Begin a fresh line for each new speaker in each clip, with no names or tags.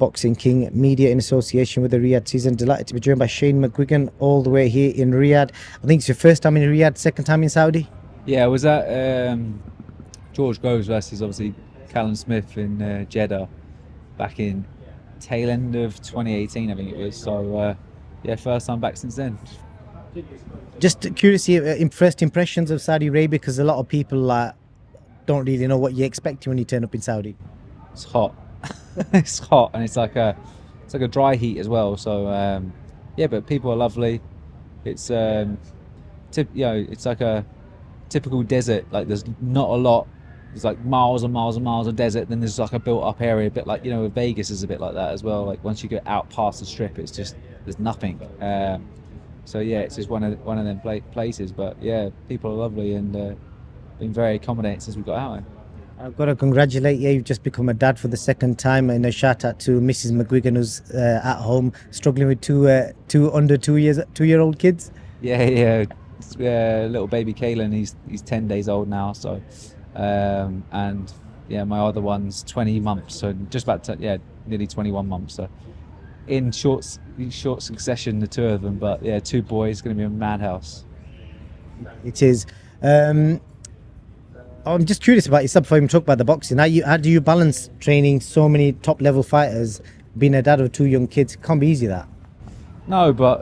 Boxing King Media in association with the Riyadh season. Delighted to be joined by Shane McGuigan all the way here in Riyadh. I think it's your first time in Riyadh, second time in Saudi.
Yeah, I was at George Groves versus obviously Callum Smith in Jeddah back in tail end of 2018, I think it was. So yeah, first time back since then.
Just curious, first impressions of Saudi Arabia, because a lot of people don't really know what you're expecting when you turn up in Saudi.
It's hot. It's hot, and it's like a dry heat as well. So yeah, but people are lovely. It's it's like a typical desert. Like there's not a lot. There's like miles and miles and miles of desert. Then there's like a built-up area, a bit like Vegas is a bit like that as well. Like once you get out past the strip, it's just there's nothing. So yeah, it's just one of them places. But yeah, people are lovely and been very accommodating since we got out here.
I've got to congratulate you. You've just become a dad for the second time, and a shout out to Mrs. McGuigan, who's at home struggling with two under 2-year-old kids.
Yeah. Little baby Kalen, he's 10 days old now. So, and yeah, my other one's 20 months. So just about nearly 21 months. So in short succession, the two of them. But yeah, two boys, going to be a madhouse.
It is. I'm just curious about yourself before we talk about the boxing. How do you balance training so many top level fighters, being a dad of two young kids? It can't be easy, that.
No, but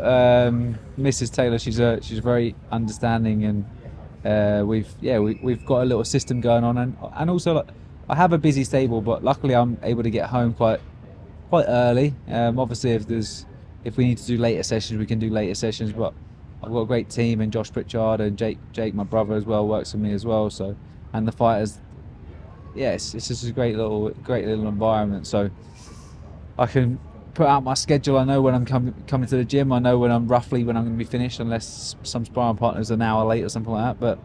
Mrs. Taylor, she's very understanding, and we've got a little system going on, and also like, I have a busy stable, but luckily I'm able to get home quite early. Obviously, if we need to do later sessions, we can do later sessions, but I've got a great team, and Josh Pritchard and Jake, my brother as well, works with me as well. So, and the fighters, yes, it's just a great little environment. So I can put out my schedule. I know when I'm coming to the gym. I know when I'm roughly when I'm going to be finished, unless some sparring partners are an hour late or something like that. But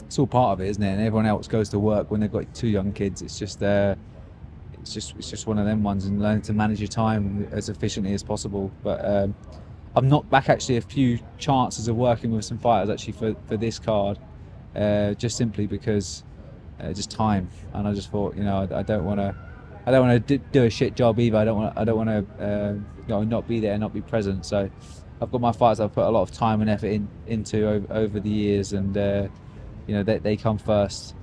it's all part of it, isn't it? And everyone else goes to work when they've got two young kids. It's just one of them ones, and learning to manage your time as efficiently as possible. But I've knocked back actually a few chances of working with some fighters actually for this card, just simply because just time. And I just thought, I don't want to do a shit job either. I don't want to not be there, not be present. So I've got my fights I've put a lot of time and effort into over the years, and they come first,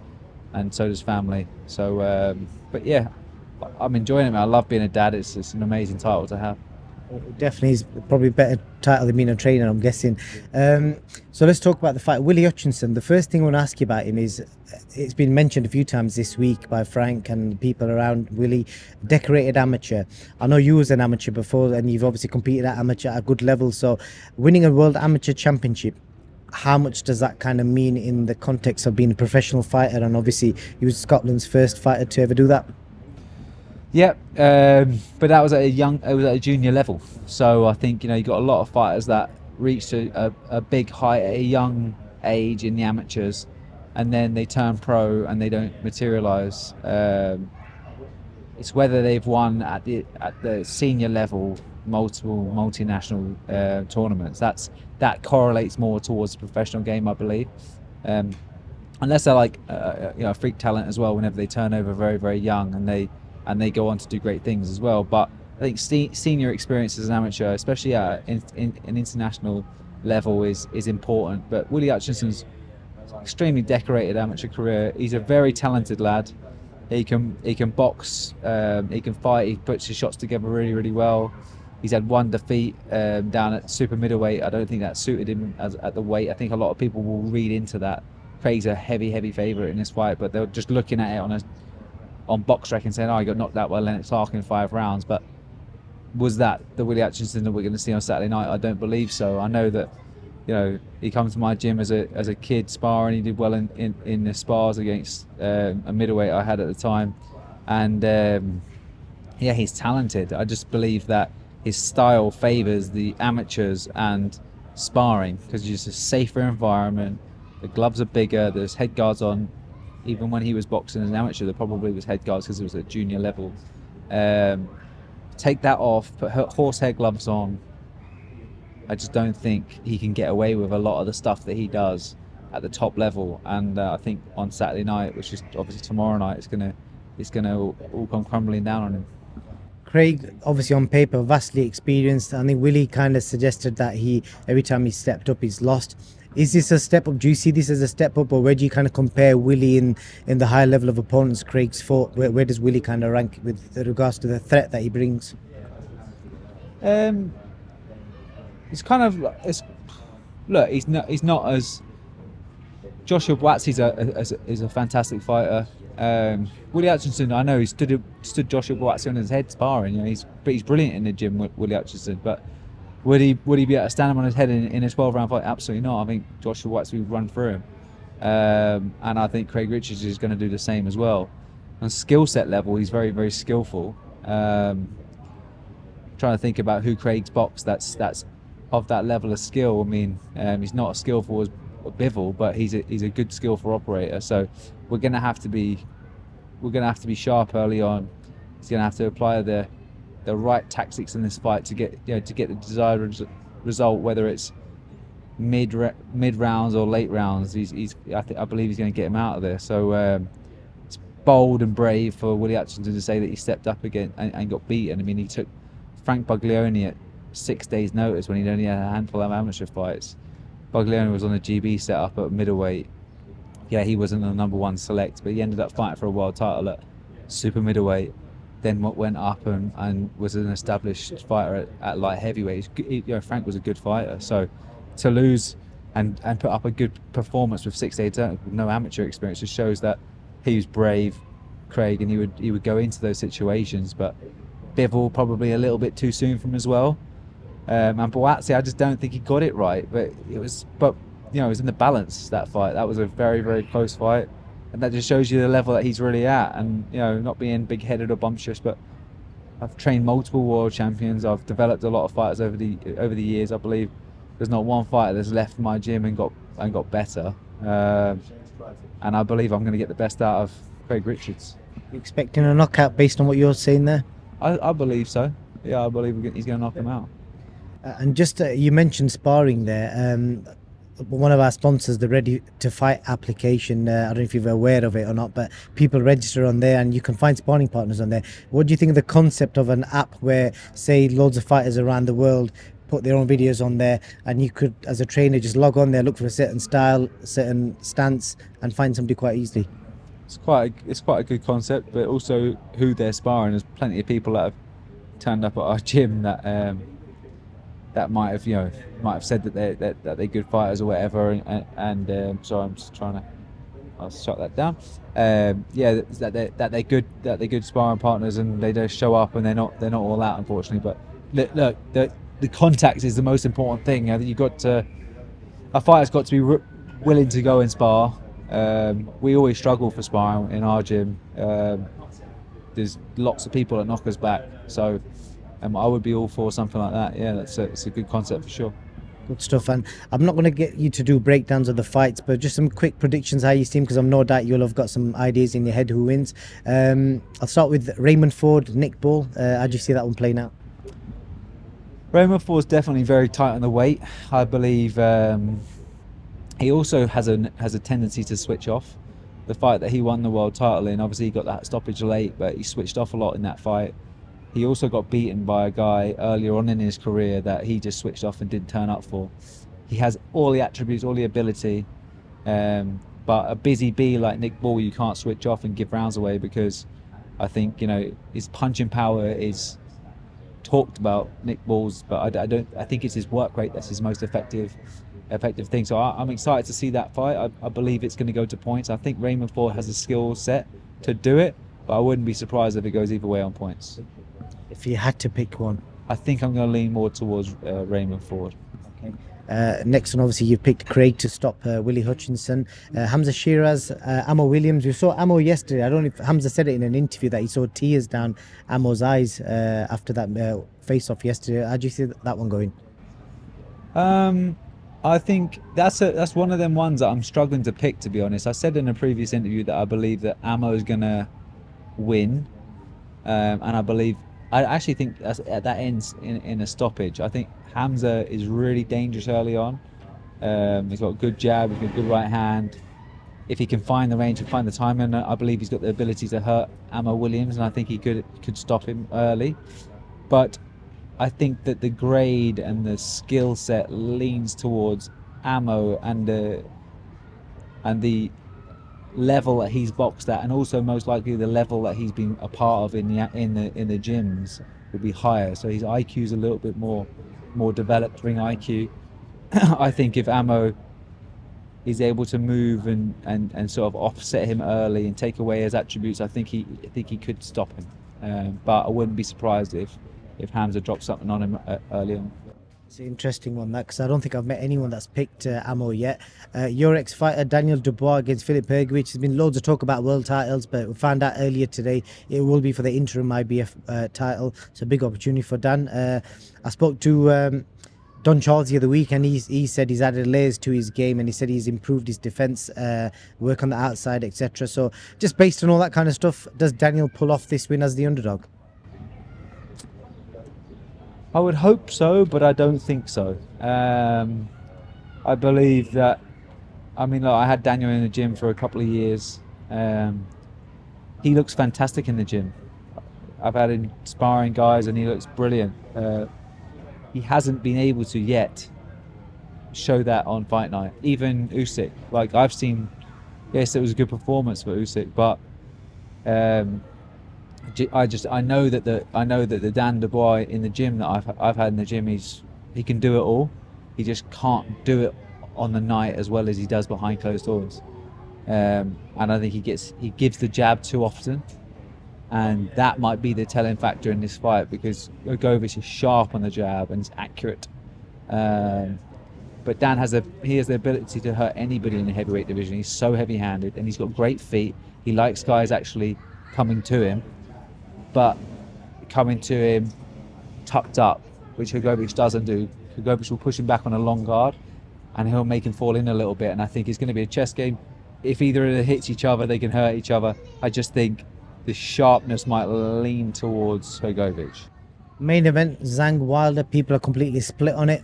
and so does family. So but yeah, I'm enjoying it, man. I love being a dad. It's an amazing title to have.
It definitely is probably a better title than being a trainer, I'm guessing. So let's talk about the fight. Willie Hutchinson, the first thing I want to ask you about him is, it's been mentioned a few times this week by Frank and people around Willie, decorated amateur. I know you was an amateur before, and you've obviously competed at amateur at a good level. So winning a world amateur championship, how much does that kind of mean in the context of being a professional fighter? And obviously he was Scotland's first fighter to ever do that.
Yeah, but that was at a junior level. So I think you got a lot of fighters that reach a big height at a young age in the amateurs, and then they turn pro and they don't materialise. It's whether they've won at the senior level multiple multinational tournaments. That correlates more towards the professional game, I believe. Unless they're like a freak talent as well. Whenever they turn over very very young, and they go on to do great things as well. But I think senior experience as an amateur, especially at an international level, is important. But Willie Hutchinson's extremely decorated amateur career. He's a very talented lad. He can box, he can fight, he puts his shots together really, really well. He's had one defeat down at super middleweight. I don't think that suited him at the weight. I think a lot of people will read into that. Craig's a heavy favourite in this fight, but they're just looking at it on BoxRec and saying, he got knocked out by Leonard Clark in 5 rounds. But was that the Willie Hutchinson that we're going to see on Saturday night? I don't believe so. I know that he comes to my gym as a kid sparring. He did well in the spars against a middleweight I had at the time, and he's talented. I just believe that his style favours the amateurs and sparring because it's just a safer environment. The gloves are bigger. There's head guards on. Even when he was boxing as an amateur, there probably was head guards because it was at junior level. Take that off, put horsehair gloves on. I just don't think he can get away with a lot of the stuff that he does at the top level. And I think on Saturday night, which is obviously tomorrow night, it's gonna all come crumbling down on him.
Craig, obviously on paper, vastly experienced. I think Willie kind of suggested that he every time he stepped up, he's lost. Is this a step up? Do you see this as a step up, or where do you kind of compare Willie in the high level of opponents Craig's fought? Where does Willie kind of rank with regards to the threat that he brings?
Um, it's kind of it's look. He's not as Joshua Buatsi's is a fantastic fighter. Willie Hutchinson, I know he stood Joshua Buatsi on his head sparring. You know, he's brilliant in the gym, Willie Hutchinson. But would he be able to stand him on his head in a 12-round fight? Absolutely not. I think Joshua Buatsi would run through him, and I think Craig Richards is going to do the same as well. On skill set level, he's very very skillful. Trying to think about who Craig's boxed that's of that level of skill. I mean, he's not as skillful as Bivol, but he's a good skillful operator. So we're gonna have to be sharp early on. He's gonna have to apply the right tactics in this fight to get the desired result, whether it's mid rounds or late rounds. I believe he's going to get him out of there. So it's bold and brave for Willie Hutchinson to say that he stepped up again and got beaten. I mean, he took Frank Buglioni at 6 days' notice when he'd only had a handful of amateur fights. Buglioni was on a GB setup at middleweight. Yeah, he wasn't the number 1 select, but he ended up fighting for a world title at super middleweight. Then went up and was an established fighter at light heavyweight. Frank was a good fighter. So to lose and put up a good performance with 6 days with no amateur experience just shows that he was brave, Craig, and he would go into those situations. But Bivol probably a little bit too soon for him as well. And Buatsi, I just don't think he got it right. But it was in the balance, that fight. That was a very very close fight. And that just shows you the level that he's really at, and not being big-headed or bumptious. But I've trained multiple world champions. I've developed a lot of fighters over the years. I believe there's not one fighter that's left my gym and got better. And I believe I'm going to get the best out of Craig Richards.
You expecting a knockout based on what you're saying there?
I believe so. Yeah, I believe he's going to knock him out.
And just you mentioned sparring there. One of our sponsors, the Ready to Fight application, I don't know if you're aware of it or not, but people register on there and you can find sparring partners on there. What do you think of the concept of an app where, say, loads of fighters around the world put their own videos on there, and you could, as a trainer, just log on there, look for a certain style, certain stance, and find somebody quite easily?
It's quite a good concept, but also who they're sparring. There's plenty of people that have turned up at our gym that might have said that they're good fighters or whatever, and so I'm just trying to, I'll shut that down. That they're good sparring partners, and they just show up and they're not all out, unfortunately. But look, the contact is the most important thing. A fighter's got to be willing to go and spar. We always struggle for sparring in our gym. There's lots of people that knock us back, so I would be all for something like that. Yeah, it's a good concept for sure.
Good stuff. And I'm not going to get you to do breakdowns of the fights, but just some quick predictions how you see him, because I'm no doubt you'll have got some ideas in your head who wins. I'll start with Raymond Ford, Nick Ball. How do you see that one playing out?
Raymond Ford's definitely very tight on the weight. I believe he also has a tendency to switch off. The fight that he won the world title in, obviously he got that stoppage late, but he switched off a lot in that fight. He also got beaten by a guy earlier on in his career that he just switched off and didn't turn up for. He has all the attributes, all the ability, but a busy bee like Nick Ball, you can't switch off and give rounds away, because I think his punching power is talked about, Nick Ball's, but I think it's his work rate that's his most effective thing. So I'm excited to see that fight. I believe it's going to go to points. I think Raymond Ford has a skill set to do it, but I wouldn't be surprised if it goes either way on points.
If you had to pick one,
I think I'm going to lean more towards Raymond Ford.
Okay. Next one, obviously, you've picked Craig to stop Willie Hutchinson. Hamza Shiraz, Amo Williams. We saw Amo yesterday. I don't know if Hamza said it in an interview that he saw tears down Amo's eyes after that face-off yesterday. How do you see that one going?
I think that's one of them ones that I'm struggling to pick, to be honest. I said in a previous interview that I believe that Amo is going to win, and I actually think that ends in a stoppage. I think Hamza is really dangerous early on. He's got a good jab, he's got a good right hand. if he can find the range and find the time, and I believe he's got the ability to hurt Ammo Williams, and I think he could stop him early. But I think that the grade and the skill set leans towards Ammo and the level that he's boxed at, and also most likely the level that he's been a part of in the gyms would be higher. So his IQ is a little bit more developed, ring IQ. I think if Ammo is able to move and sort of offset him early and take away his attributes, I think he could stop him. But I wouldn't be surprised if Hamza dropped something on him early on.
It's an interesting one, that, because I don't think I've met anyone that's picked Ammo yet. Your ex-fighter Daniel Dubois against Filip Hrgovic. There's been loads of talk about world titles, but we found out earlier today it will be for the interim IBF title. It's a big opportunity for Dan. I spoke to Don Charles the other week, and he said he's added layers to his game, and he said he's improved his defense, work on the outside, etc. So just based on all that kind of stuff, does Daniel pull off this win as the underdog?
I would hope so, but I don't think so. I believe that, I mean, look, I had Daniel in the gym for a couple of years. He looks fantastic in the gym. I've had him sparring guys and he looks brilliant. He hasn't been able to yet show that on fight night. Even Usyk, like I've seen, yes, it was a good performance for Usyk, but I know that the Dan Dubois in the gym that I've had in the gym, he can do it all. He just can't do it on the night as well as he does behind closed doors. And I think he gives the jab too often, and that might be the telling factor in this fight, because Hrgovic is sharp on the jab and is accurate. But Dan has the ability to hurt anybody in the heavyweight division. He's so heavy-handed and he's got great feet. He likes guys actually coming to him, but coming to him tucked up, which Hrgovic doesn't do. Hrgovic will push him back on a long guard and he'll make him fall in a little bit. And I think it's going to be a chess game. If either of them hits each other, they can hurt each other. I just think the sharpness might lean towards Hrgovic.
Main event, Zhang Wilder. People are completely split on it.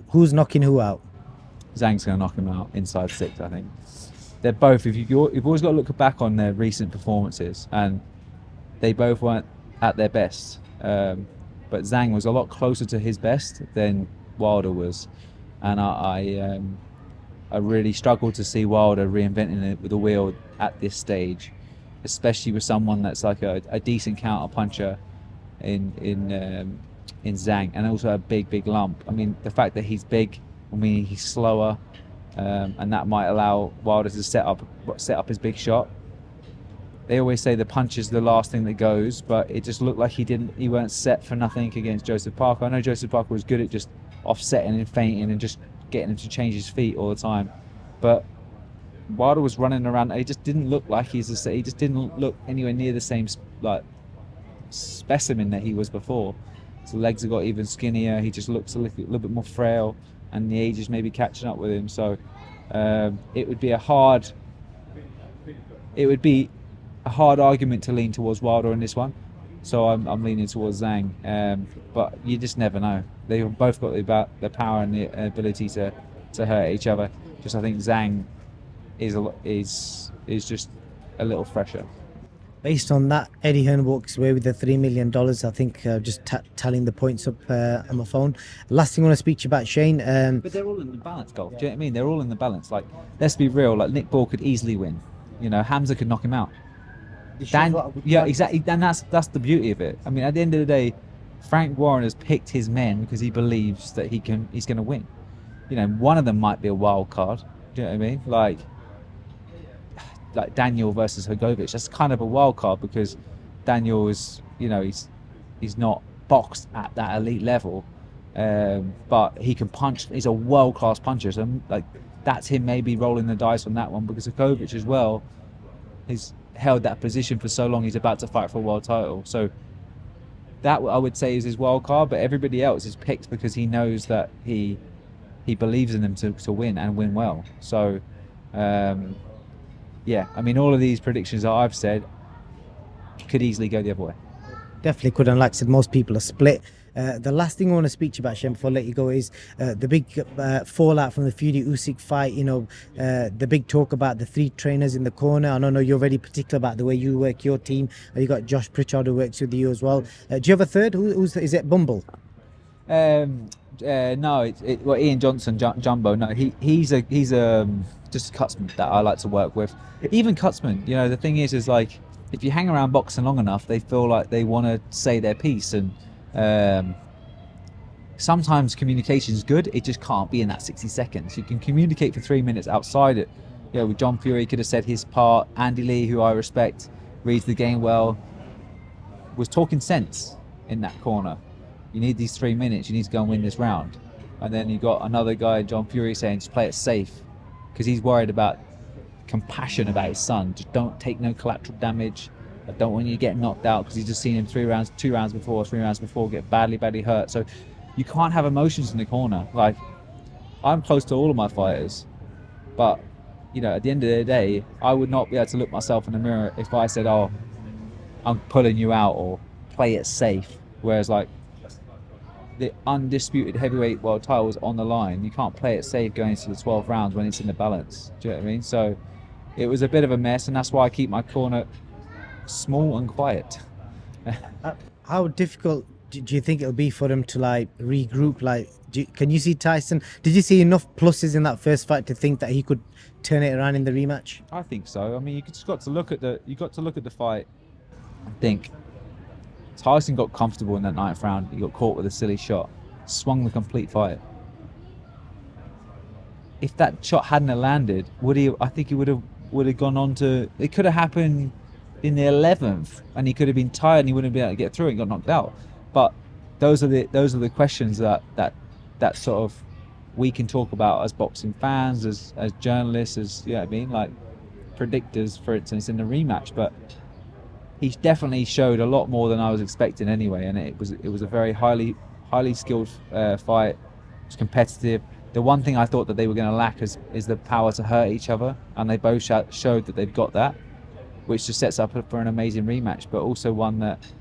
Who's knocking who out?
Zhang's going to knock him out inside 6, I think. They're both, you've always got to look back on their recent performances, and they both weren't at their best. But Zhang was a lot closer to his best than Wilder was. And I really struggled to see Wilder reinventing the wheel at this stage, especially with someone that's like a decent counter puncher in Zhang, and also a big lump. I mean, the fact that he's big, I mean, he's slower, and that might allow Wilder to set up his big shot. They always say the punch is the last thing that goes, but it just looked like he weren't set for nothing against Joseph Parker. I know Joseph Parker was good at just offsetting and feinting and just getting him to change his feet all the time, but Wilder was running around. He just didn't look like he just didn't look anywhere near the same like specimen that he was before. His legs have got even skinnier. He just looks a little bit more frail, and the age is maybe catching up with him. So it would be a hard argument to lean towards Wilder in this one. So I'm leaning towards Zhang. But you just never know. They've both got the power and the ability to hurt each other. Just I think Zhang is just a little fresher.
Based on that, Eddie Hearn walks away with the $3 million. I think just tallying the points up on my phone. Last thing I want to speak to you about, Shane.
But they're all in the balance, Golf. Do you know what I mean? They're all in the balance. Like, let's be real. Like, Nick Ball could easily win. You know, Hamza could knock him out. Yeah, exactly. And that's the beauty of it. I mean, at the end of the day, Frank Warren has picked his men because he believes that he's going to win. You know, one of them might be a wild card. Do you know what I mean? Like Daniel versus Hrgovic. That's kind of a wild card because Daniel is, you know, he's not boxed at that elite level, but he can punch. He's a world-class puncher. So like that's him maybe rolling the dice on that one, because Hrgovic as well has held that position for so long. He's about to fight for a world title. So that I would say is his wild card, but everybody else is picked because he knows that he believes in them to win and win well. So yeah, I mean, all of these predictions that I've said could easily go the other way.
Definitely could, and like I said, most people are split. The last thing I want to speak to you about, Shem, before I let you go, is the big fallout from the Fury Usyk fight. The big talk about the three trainers in the corner. I know you're very particular about the way you work your team. You got Josh Pritchard who works with you as well. Do you have a third? Is it Bumble?
No, well, Ian Johnson, Jumbo. No, he's just a cutsman that I like to work with. Even cutsmen, the thing is like if you hang around boxing long enough, they feel like they want to say their piece, and sometimes communication is good. It just can't be in that 60 seconds. You can communicate for 3 minutes outside it. With John Fury, could have said his part. Andy Lee, who I respect, reads the game well, was talking sense in that corner. You need these 3 minutes. You need to go and win this round. And then you got another guy, John Fury, saying just play it safe, because he's worried about compassion about his son. Just don't take no collateral damage. I don't want you to get knocked out, because he's just seen him 3 rounds before get badly hurt. So you can't have emotions in the corner. Like, I'm close to all of my fighters, but at the end of the day, I would not be able to look myself in the mirror if I said, "Oh, I'm pulling you out," or "play it safe." Whereas, like, the undisputed heavyweight world title was on the line. You can't play it safe going into the 12 rounds when it's in the balance. Do you know what I mean? So it was a bit of a mess, and that's why I keep my corner small and quiet.
How difficult do you think it'll be for him to like regroup? Like, can you see Tyson? Did you see enough pluses in that first fight to think that he could turn it around in the rematch?
I think so. I mean, you just got to look at the fight and think. Tyson got comfortable in that 9th round. He got caught with a silly shot, swung the complete fight. If that shot hadn't have landed, I think he would have gone on to. It could have happened in the 11th, and he could have been tired, and he wouldn't be able to get through it and got knocked out. But those are the questions that sort of we can talk about as boxing fans, as journalists, as like predictors, for instance, in the rematch. But he definitely showed a lot more than I was expecting anyway, and it was a very highly skilled fight. It was competitive. The one thing I thought that they were going to lack is the power to hurt each other, and they both showed that they've got that, which just sets up for an amazing rematch, but also one that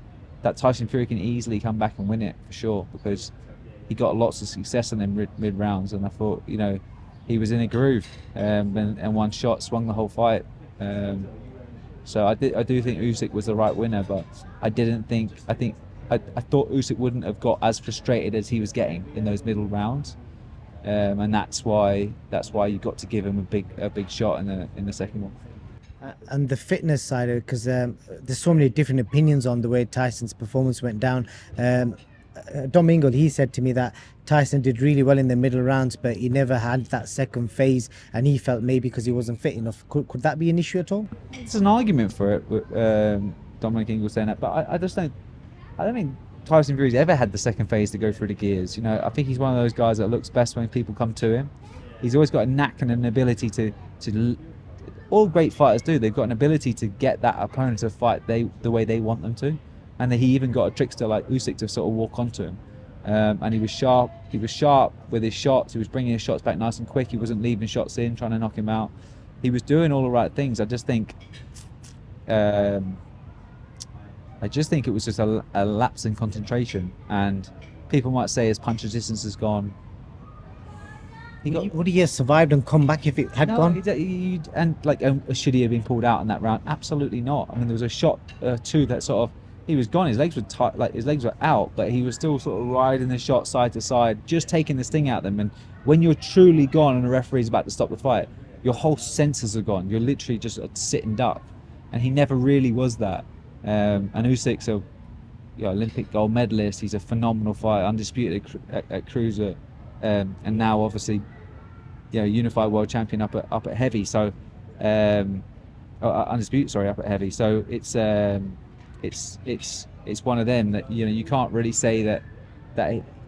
Tyson Fury can easily come back and win it for sure, because he got lots of success in them mid rounds, and I thought he was in a groove, and one shot swung the whole fight. So I do think Usyk was the right winner, but I thought Usyk wouldn't have got as frustrated as he was getting in those middle rounds, and that's why you got to give him a big shot in the second one.
And the fitness side of it, because there's so many different opinions on the way Tyson's performance went down. Domingo, he said to me that Tyson did really well in the middle rounds, but he never had that second phase, and he felt maybe because he wasn't fit enough. Could that be an issue at all?
It's an argument for it. Dominic Ingle saying that, but I don't think Tyson Fury's ever had the second phase to go through the gears. I think he's one of those guys that looks best when people come to him. He's always got a knack and an ability to all great fighters do. They've got an ability to get that opponent to fight the way they want them to, and he even got a trickster like Usyk to sort of walk onto him. And he was sharp. He was sharp with his shots. He was bringing his shots back nice and quick. He wasn't leaving shots in, trying to knock him out. He was doing all the right things. I just think it was just a lapse in concentration. And people might say his punch resistance has gone.
Would he have survived and come back if it had gone?
Should he have been pulled out in that round? Absolutely not. I mean, there was a shot too that sort of. He was gone. His legs were tight, his legs were out, but he was still sort of riding the shot side to side, just taking the sting out of them. And when you're truly gone and the referee's about to stop the fight, your whole senses are gone. You're literally just a sitting duck, and he never really was that. And Usyk's a Olympic gold medalist. He's a phenomenal fighter, undisputed at cruiser, and now obviously, unified world champion up at heavy. So, undisputed, sorry, up at heavy. So it's one of them that you can't really say that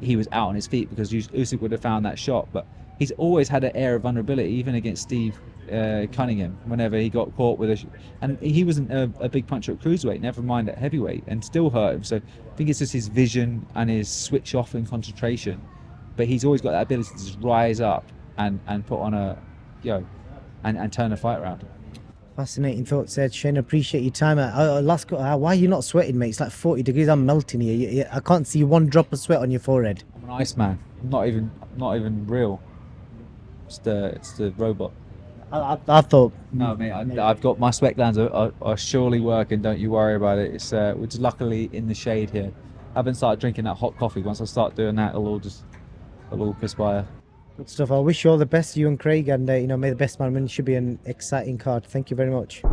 he was out on his feet, because Usyk would have found that shot. But he's always had an air of vulnerability, even against Steve Cunningham, whenever he got caught with and he wasn't a big puncher at cruiserweight, never mind at heavyweight, and still hurt him. So I think it's just his vision and his switch off and concentration. But he's always got that ability to just rise up and put on and turn the fight around.
Fascinating thoughts there, Shane. Appreciate your time. Why are you not sweating, mate? It's like 40 degrees. I'm melting here. I can't see one drop of sweat on your forehead.
I'm an Iceman. I'm not even real. It's the robot.
I thought.
No, mate. I've got my sweat glands are surely working. Don't you worry about it. It's we're just luckily in the shade here. I haven't started drinking that hot coffee. Once I start doing that, it'll all perspire.
Good stuff. I wish you all the best, you and Craig, and may the best man win. Should be an exciting card. Thank you very much.